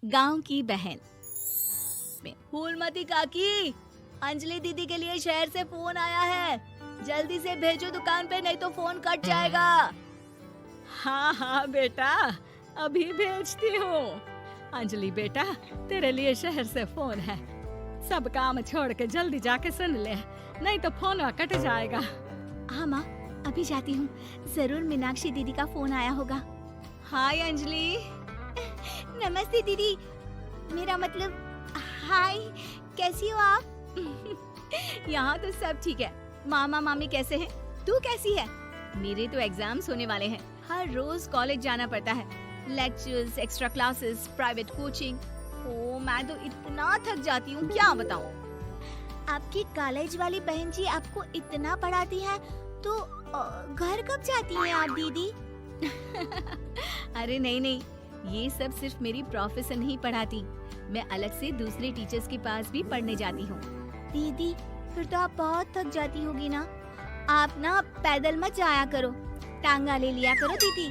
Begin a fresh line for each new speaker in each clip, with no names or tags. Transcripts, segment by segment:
गांव की बहन में। फूलमती काकी, अंजलि दीदी के लिए शहर से फोन आया है, जल्दी से भेजो दुकान पे, नहीं तो फोन कट जाएगा। हाँ हाँ बेटा, अभी भेजती हूँ। अंजलि बेटा, तेरे लिए शहर से फोन है, सब काम छोड़ के जल्दी जाके सुन ले, नहीं तो फोन कट जाएगा। हाँ माँ, अभी जाती हूँ, जरूर मीनाक्षी दीदी का फोन आया होगा। हाय अंजलि। नमस्ते दीदी, मेरा मतलब हाय, कैसी हो आप? यहाँ तो सब ठीक है। मामा मामी कैसे हैं? तू कैसी है? मेरे तो एग्जाम्स होने वाले हैं, हर रोज कॉलेज जाना पड़ता है, lectures, extra classes, private coaching. ओ मैं तो इतना थक जाती हूँ, क्या बताऊँ। आपकी कॉलेज वाली बहन जी आपको इतना पढ़ाती है, तो घर कब जाती हैं आप दीदी? अरे नहीं नहीं, ये सब सिर्फ मेरी प्रोफेसर नहीं पढ़ाती, मैं अलग से दूसरे टीचर्स के पास भी पढ़ने जाती हूँ। दीदी फिर तो आप बहुत थक जाती होगी ना, आप ना पैदल मत जाया करो, टांगा ले लिया करो दीदी।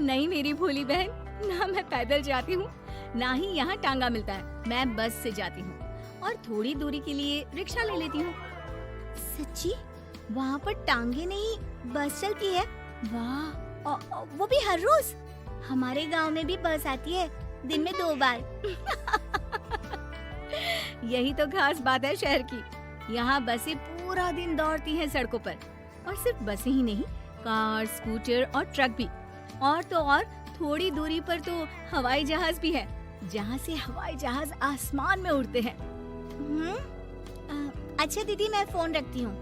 नहीं मेरी भोली बहन, ना मैं पैदल जाती हूँ, ना ही यहाँ टांगा मिलता है, मैं बस से जाती हूँ और थोड़ी दूरी के लिए रिक्शा ले लेती हूँ। सच्ची? वहाँ पर टांगे नहीं, बस चलती है? वाह, वो भी हर रोज? हमारे गांव में भी बस आती है, दिन में 2 बार। यही तो खास बात है शहर की, यहाँ बसें पूरा दिन दौड़ती हैं सड़कों पर, और सिर्फ बसें ही नहीं, कार, स्कूटर और ट्रक भी, और तो और थोड़ी दूरी पर तो हवाई जहाज भी है, जहाँ से हवाई जहाज आसमान में उड़ते हैं। अच्छा दीदी, मैं फोन रखती हूँ,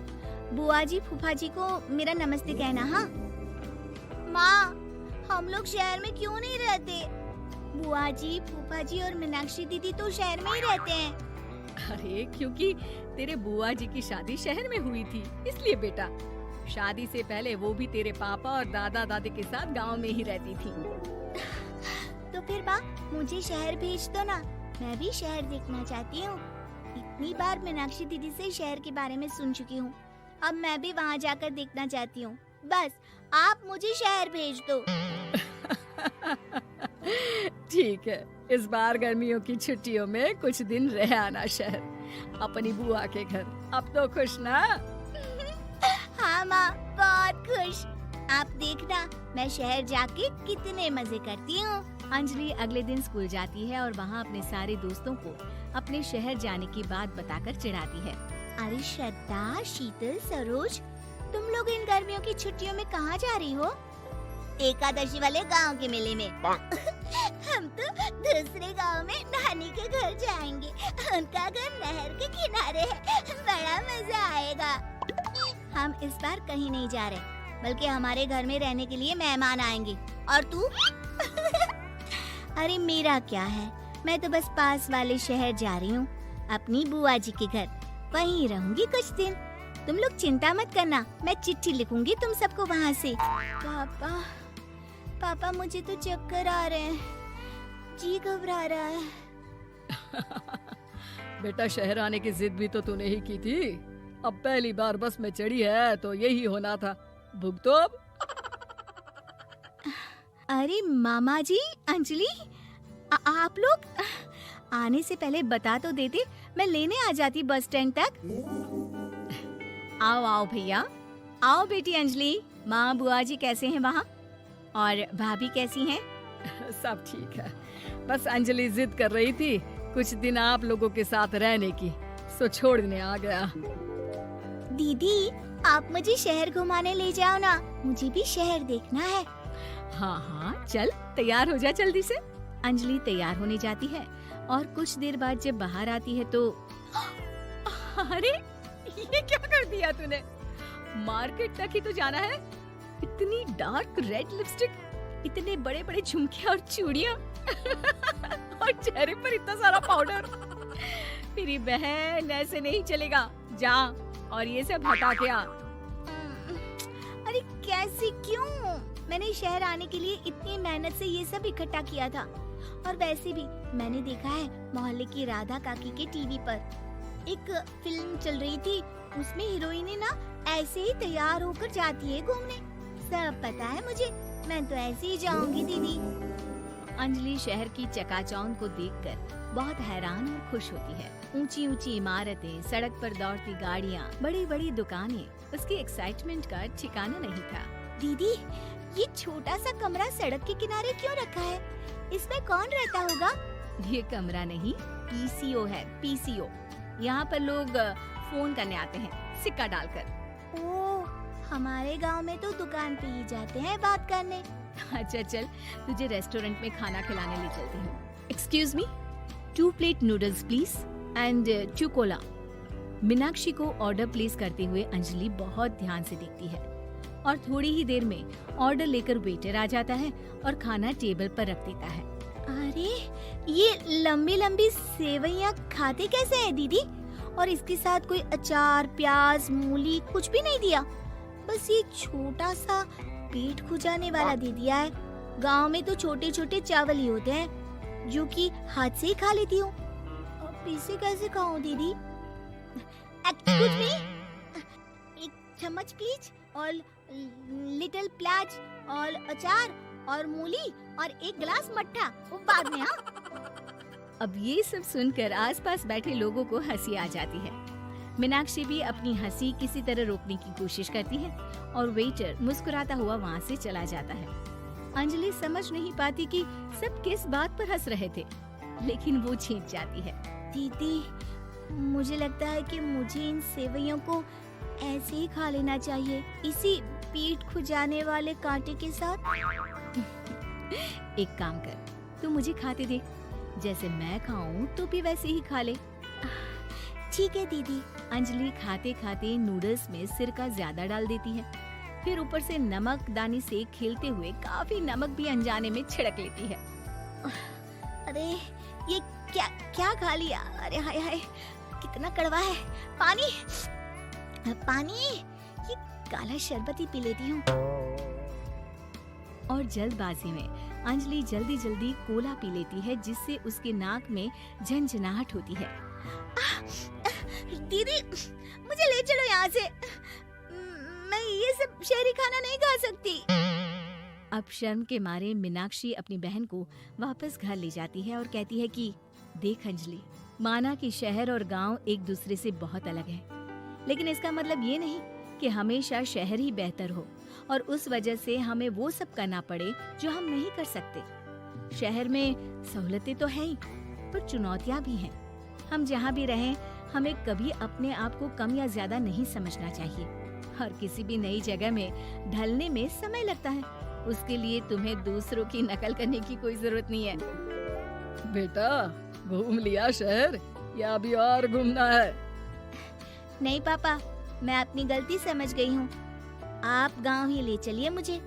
बुआ जी फूफा जी को मेरा नमस्ते कहना। हाँ माँ, हम लोग शहर में क्यों नहीं रहते? बुआ जी, फूफा जी और मीनाक्षी दीदी तो शहर में ही रहते हैं। अरे क्योंकि तेरे बुआ जी की शादी शहर में हुई थी, इसलिए बेटा। शादी से पहले वो भी तेरे पापा और दादा दादी के साथ गांव में ही रहती थी। तो फिर माँ, मुझे शहर भेज दो ना, मैं भी शहर देखना चाहती हूँ। इतनी बार मीनाक्षी दीदी से शहर के बारे में सुन चुकी हूँ, अब मैं भी वहाँ जाकर देखना चाहती हूँ। बस आप मुझे शहर भेज दो। ठीक है, इस बार गर्मियों की छुट्टियों में कुछ दिन रह आना शहर, अपनी बुआ के घर। अब तो खुश ना? हाँ माँ, बहुत खुश। आप देखना, मैं शहर जाके कितने मजे करती हूँ। अंजलि अगले दिन स्कूल जाती है और वहाँ अपने सारे दोस्तों को अपने शहर जाने की बात बताकर चिढ़ाती है। अरे श्रद्धा, शीतल, सरोज, तुम लोग इन गर्मियों की छुट्टियों में कहाँ जा रही हो? एकादशी वाले गांव के मेले में। हम तो दूसरे गांव में नानी के घर जाएंगे, उनका घर नहर के किनारे है, बड़ा मजा आएगा। हम इस बार कहीं नहीं जा रहे, बल्कि हमारे घर में रहने के लिए मेहमान आएंगे। और तू? अरे मेरा क्या है, मैं तो बस पास वाले शहर जा रही हूँ, अपनी बुआ जी के घर, वहीं रहूंगी कुछ दिन। तुम लोग चिंता मत करना, मैं चिट्ठी लिखूंगी तुम सबको वहाँ से। पापा मुझे तो चक्कर आ रहे हैं, जी घबरा रहा है।
बेटा, शहर आने की जिद भी तो तूने ही की थी, अब पहली बार बस में चढ़ी है तो यही होना था, भुगतो अब।
अरे मामा जी, अंजलि, आप लोग आने से पहले बता तो देते, मैं लेने आ जाती बस स्टैंड तक। आओ आओ भैया, आओ बेटी अंजलि। माँ बुआ जी कैसे हैं वहाँ, और भाभी कैसी हैं?
सब ठीक है, बस अंजलि जिद कर रही थी कुछ दिन आप लोगों के साथ रहने की, सो छोड़ने आ गया।
दीदी, आप मुझे शहर घुमाने ले जाओ ना, मुझे भी शहर देखना है। हाँ हाँ चल, तैयार हो जा जल्दी से। अंजलि तैयार होने जाती है और कुछ देर बाद जब बाहर आती है तो अरे ये क्या कर दिया तूने? मार्केट तक ही तो जाना है, इतनी डार्क रेड लिपस्टिक, इतने बड़े बड़े झुमके और चूड़ियाँ और चेहरे पर इतना सारा पाउडर। मेरी बहन, ऐसे नहीं चलेगा, जा और ये सब हटा के आ। अरे कैसे, क्यों? मैंने शहर आने के लिए इतनी मेहनत से ये सब इकट्ठा किया था, और वैसे भी मैंने देखा है मोहल्ले की राधा काकी के टीवी पर एक फिल्म चल रही थी, उसमें हीरोइने ना ऐसे ही तैयार होकर जाती है घूमने। सब पता है मुझे, मैं तो ऐसे ही जाऊंगी दीदी। अंजलि शहर की चकाचौंध को देखकर बहुत हैरान और खुश होती है। ऊंची ऊंची इमारतें, सड़क पर दौड़ती गाड़ियाँ, बड़ी बड़ी दुकानें, उसकी एक्साइटमेंट का ठिकाना नहीं था।
दीदी, ये छोटा सा कमरा सड़क के किनारे क्यों रखा है? इसमें कौन रहता होगा?
ये कमरा नहीं, पीसीओ है, पीसीओ। यहाँ पर लोग फोन करने आते हैं, सिक्का डालकर।
ओह, हमारे गांव में तो दुकान पे ही जाते हैं बात करने।
अच्छा चल, तुझे रेस्टोरेंट में खाना खिलाने ले चलती हूँ। Excuse me, 2 plate noodles please and 2 Cola. Meenakshi को ऑर्डर प्लेस करते हुए अंजलि बहुत ध्यान से देखती है और थोड़ी ही देर में ऑर्डर लेकर वेटर आ जाता है और खाना टेबल पर रख देता है।
अरे, ये लंबी लंबी सेवइयाँ खाते कैसे हैं दीदी? और इसके साथ कोई अचार, प्याज, मूली कुछ भी नहीं दिया, बस ये छोटा सा पेट खुजाने वाला दे दिया है। गांव में तो छोटे छोटे चावल ही होते हैं जो कि हाथ से ही खा लेती हूँ। अब इसे कैसे खाऊं दीदी? एक्सक्यूज मी, एक चम्मच प्लीज, और लिटिल प्याज और अचार और मूली और एक गिलास मट्ठा, वो बाद में। हाँ,
अब ये सब सुनकर आसपास बैठे लोगों को हंसी आ जाती है। मीनाक्षी भी अपनी हंसी किसी तरह रोकने की कोशिश करती है और वेटर मुस्कुराता हुआ वहाँ से चला जाता है। अंजलि समझ नहीं पाती कि सब किस बात पर हंस रहे थे, लेकिन वो छींक जाती है।
दीदी, मुझे लगता है कि मुझे इन सेवइयों को ऐसे ही खा लेना चाहिए, इसी पेट खुजाने वाले कांटे के साथ।
एक काम कर, तू मुझे खाते दे, जैसे मैं खाऊं तो भी वैसे ही खा ले।
ठीक है दीदी।
अंजलि खाते खाते नूडल्स में सिरका ज्यादा डाल देती है, फिर ऊपर से नमक दानी से खेलते हुए काफी नमक भी अनजाने में छिड़क लेती है।
अरे, ये क्या क्या खा लिया? अरे हाय हाय, कितना कड़वा है। पानी, पानी, ये काला शरबत ही पी लेती हूँ।
और जल्दबाजी में अंजलि जल्दी जल्दी कोला पी लेती है, जिससे उसके नाक में झंझनाहट होती है।
दीदी, मुझे ले चलो यहाँ से। मैं ये सब शहरी खाना नहीं खा सकती।
अब शर्म के मारे मीनाक्षी अपनी बहन को वापस घर ले जाती है और कहती है कि देख अंजलि, माना कि शहर और गांव एक दूसरे से बहुत अलग है, लेकिन इसका मतलब ये नहीं कि हमेशा शहर ही बेहतर हो और उस वजह से हमें वो सब करना पड़े जो हम नहीं कर सकते। शहर में सहूलतें तो हैं ही, पर चुनौतियाँ भी हैं। हम जहाँ भी रहें, हमें कभी अपने आप को कम या ज्यादा नहीं समझना चाहिए। और किसी भी नई जगह में ढलने में समय लगता है, उसके लिए तुम्हें दूसरों की नकल करने की कोई जरूरत नहीं है।
बेटा, घूम लिया शहर या अभी और घूमना है?
नहीं पापा, मैं अपनी गलती समझ गई हूँ। आप गांव ही ले चलिए मुझे।